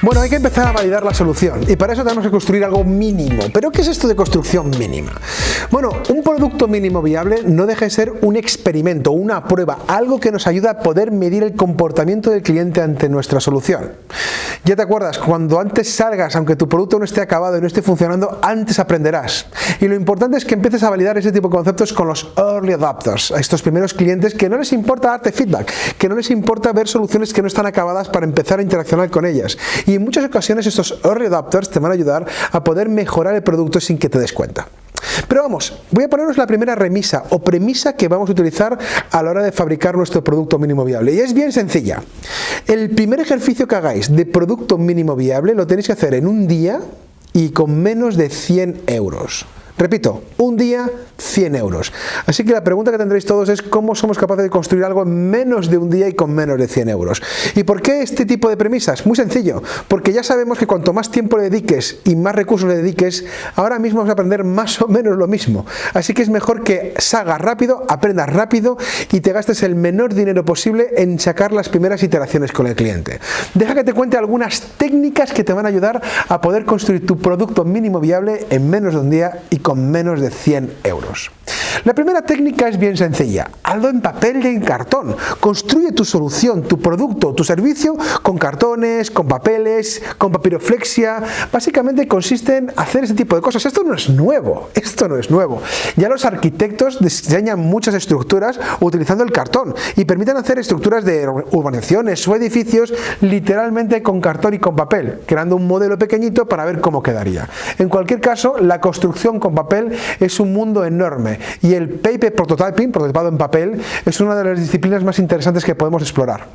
Bueno, hay que empezar a validar la solución y para eso tenemos que construir algo mínimo. ¿Pero qué es esto de construcción mínima? Bueno, un producto mínimo viable no deja de ser un experimento, una prueba, algo que nos ayuda a poder medir el comportamiento del cliente ante nuestra solución. Ya te acuerdas, cuando antes salgas, aunque tu producto no esté acabado y no esté funcionando, antes aprenderás. Y lo importante es que empieces a validar ese tipo de conceptos con los early adopters, a estos primeros clientes que no les importa darte feedback, que no les importa ver soluciones que no están acabadas para empezar a interaccionar con ellas. Y en muchas ocasiones estos early adopters te van a ayudar a poder mejorar el producto sin que te des cuenta. Pero vamos, voy a ponernos la primera remisa o premisa que vamos a utilizar a la hora de fabricar nuestro producto mínimo viable. Y es bien sencilla. El primer ejercicio que hagáis de producto mínimo viable lo tenéis que hacer en un día y con menos de 100 euros. Repito, un día, 100 euros. Así que la pregunta que tendréis todos es ¿cómo somos capaces de construir algo en menos de un día y con menos de 100 euros? ¿Y por qué este tipo de premisas? Muy sencillo, porque ya sabemos que cuanto más tiempo le dediques y más recursos le dediques, ahora mismo vas a aprender más o menos lo mismo. Así que es mejor que salgas rápido, aprendas rápido y te gastes el menor dinero posible en sacar las primeras iteraciones con el cliente. Deja que te cuente algunas técnicas que te van a ayudar a poder construir tu producto mínimo viable en menos de un día y con menos de 100 euros. La primera técnica es bien sencilla, hazlo en papel y en cartón. Construye tu solución, tu producto, tu servicio con cartones, con papeles, con papiroflexia. Básicamente consiste en hacer este tipo de cosas. Esto no es nuevo, Ya los arquitectos diseñan muchas estructuras utilizando el cartón y permiten hacer estructuras de urbanizaciones o edificios literalmente con cartón y con papel, creando un modelo pequeñito para ver cómo quedaría. En cualquier caso, la construcción con papel es un mundo enorme y el paper prototyping, prototipado en papel, es una de las disciplinas más interesantes que podemos explorar.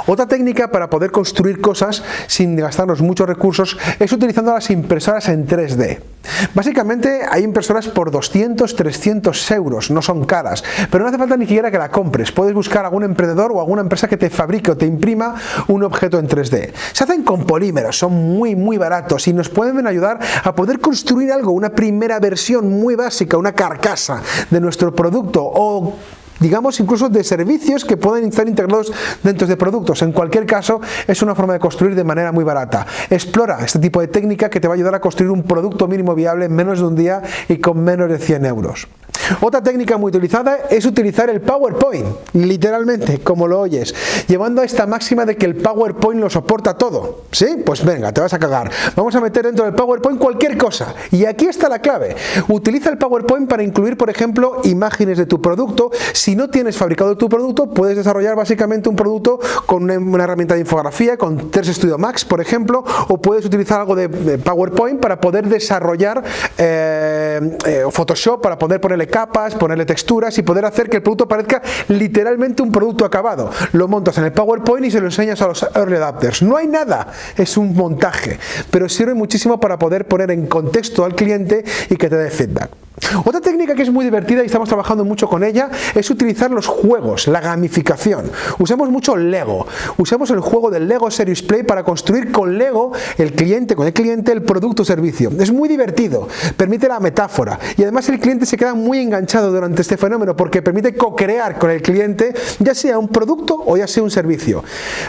Otra técnica para poder construir cosas sin gastarnos muchos recursos es utilizando las impresoras en 3D. Básicamente hay impresoras por 200, 300 euros, no son caras, pero no hace falta ni siquiera que la compres. Puedes buscar a algún emprendedor o alguna empresa que te fabrique o te imprima un objeto en 3D. Se hacen con polímeros, son muy baratos y nos pueden ayudar a poder construir algo, una primera versión muy básica, una carcasa de nuestro producto o digamos incluso de servicios que pueden estar integrados dentro de productos. En cualquier caso, es una forma de construir de manera muy barata. Explora este tipo de técnica que te va a ayudar a construir un producto mínimo viable en menos de un día y con menos de 100 euros. Otra técnica muy utilizada es utilizar el PowerPoint, literalmente, como lo oyes, llevando a esta máxima de que el PowerPoint lo soporta todo. ¿Sí? Pues venga, te vas a cagar. Vamos a meter dentro del PowerPoint cualquier cosa. Y aquí está la clave. Utiliza el PowerPoint para incluir, por ejemplo, imágenes de tu producto. Si no tienes fabricado tu producto, puedes desarrollar básicamente un producto con una herramienta de infografía, con 3 Studio Max, por ejemplo, o puedes utilizar algo de PowerPoint para poder desarrollar Photoshop, para poder ponerle capas, ponerle texturas y poder hacer que el producto parezca literalmente un producto acabado. Lo montas en el PowerPoint y se lo enseñas a los early adopters. No hay nada, es un montaje, pero sirve muchísimo para poder poner en contexto al cliente y que te dé feedback. Otra técnica que es muy divertida y estamos trabajando mucho con ella es utilizar los juegos, la gamificación. Usamos mucho Lego, usamos el juego del Lego Serious Play para construir con Lego con el cliente el producto o servicio. Es muy divertido, permite la metáfora y además el cliente se queda muy enganchado durante este fenómeno porque permite co-crear con el cliente ya sea un producto o ya sea un servicio.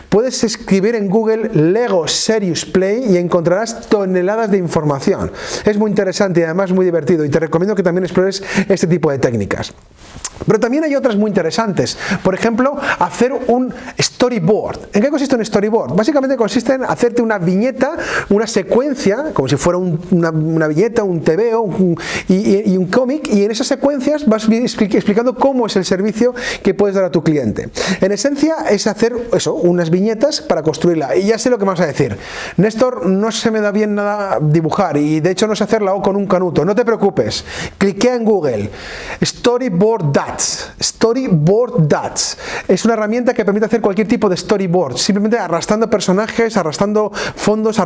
Puedes escribir en Google Lego Serious Play y encontrarás toneladas de información. Es muy interesante y además muy divertido y te recomiendo que también explores este tipo de técnicas. Pero también hay otras muy interesantes. Por ejemplo, hacer un storyboard. ¿En qué consiste un storyboard? Básicamente consiste en hacerte una viñeta, una secuencia, como si fuera una viñeta, un TVO y un cómic, y en esas secuencias vas explicando cómo es el servicio que puedes dar a tu cliente. En esencia es hacer eso, unas viñetas para construirla. Y ya sé lo que me vas a decir. Néstor, no se me da bien nada dibujar y de hecho no sé hacerla o con un canuto. No te preocupes. Cliquea en Google. Storyboard Dots. Storyboard Dots. Es una herramienta que permite hacer cualquier tipo de storyboard. Simplemente arrastrando personajes, arrastrando fondos,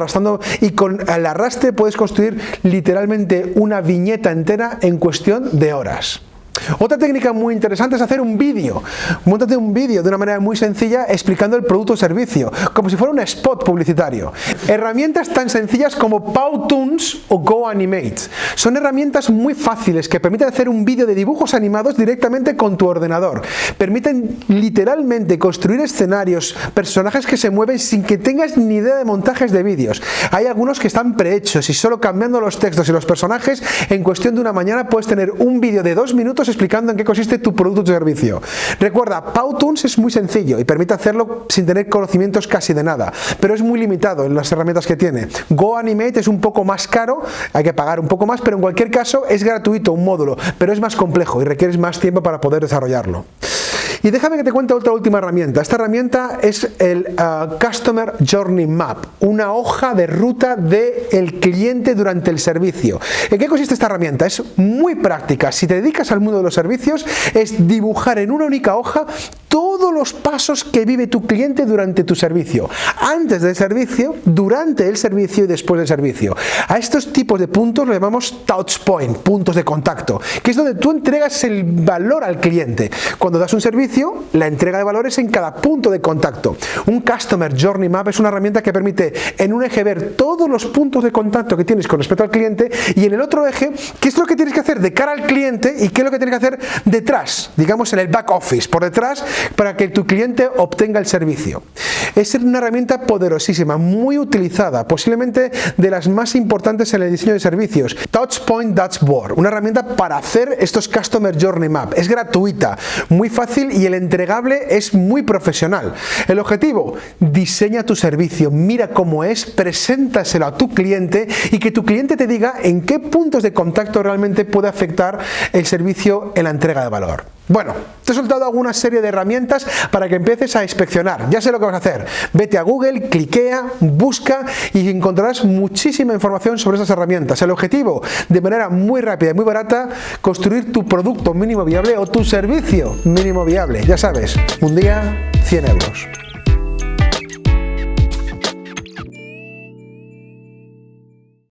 y con el arrastre puedes construir literalmente una viñeta entera en cuestión de horas. Otra técnica muy interesante es hacer un vídeo. Móntate un vídeo de una manera muy sencilla explicando el producto o servicio, como si fuera un spot publicitario. Herramientas tan sencillas como Powtoons o GoAnimate. Son herramientas muy fáciles que permiten hacer un vídeo de dibujos animados directamente con tu ordenador. Permiten literalmente construir escenarios, personajes que se mueven sin que tengas ni idea de montajes de vídeos. Hay algunos que están prehechos y solo cambiando los textos y los personajes, en cuestión de una mañana puedes tener un vídeo de 2 minutos explicando en qué consiste tu producto o servicio. Recuerda, Powtoons es muy sencillo y permite hacerlo sin tener conocimientos casi de nada, pero es muy limitado en las herramientas que tiene. GoAnimate es un poco más caro, hay que pagar un poco más, pero en cualquier caso es gratuito, un módulo, pero es más complejo y requieres más tiempo para poder desarrollarlo. Y déjame que te cuente otra última herramienta. Esta herramienta es el Customer Journey Map, una hoja de ruta del cliente durante el servicio. ¿En qué consiste esta herramienta? Es muy práctica. Si te dedicas al mundo de los servicios, es dibujar en una única hoja todos los pasos que vive tu cliente durante tu servicio, antes del servicio, durante el servicio y después del servicio. A estos tipos de puntos los llamamos touch point, puntos de contacto, que es donde tú entregas el valor al cliente. Cuando das un servicio, la entrega de valores en cada punto de contacto. Un Customer Journey Map es una herramienta que permite en un eje ver todos los puntos de contacto que tienes con respecto al cliente y en el otro eje qué es lo que tienes que hacer de cara al cliente y qué es lo que tienes que hacer detrás, digamos en el back office, por detrás, para que tu cliente obtenga el servicio. Es una herramienta poderosísima, muy utilizada, posiblemente de las más importantes en el diseño de servicios. Touchpoint Dashboard, una herramienta para hacer estos Customer Journey Map. Es gratuita, muy fácil y el entregable es muy profesional. El objetivo, diseña tu servicio, mira cómo es, preséntaselo a tu cliente y que tu cliente te diga en qué puntos de contacto realmente puede afectar el servicio en la entrega de valor. Bueno, te he soltado alguna serie de herramientas para que empieces a inspeccionar. Ya sé lo que vas a hacer. Vete a Google, cliquea, busca y encontrarás muchísima información sobre esas herramientas. El objetivo, de manera muy rápida y muy barata, construir tu producto mínimo viable o tu servicio mínimo viable. Ya sabes, un día, 100 euros.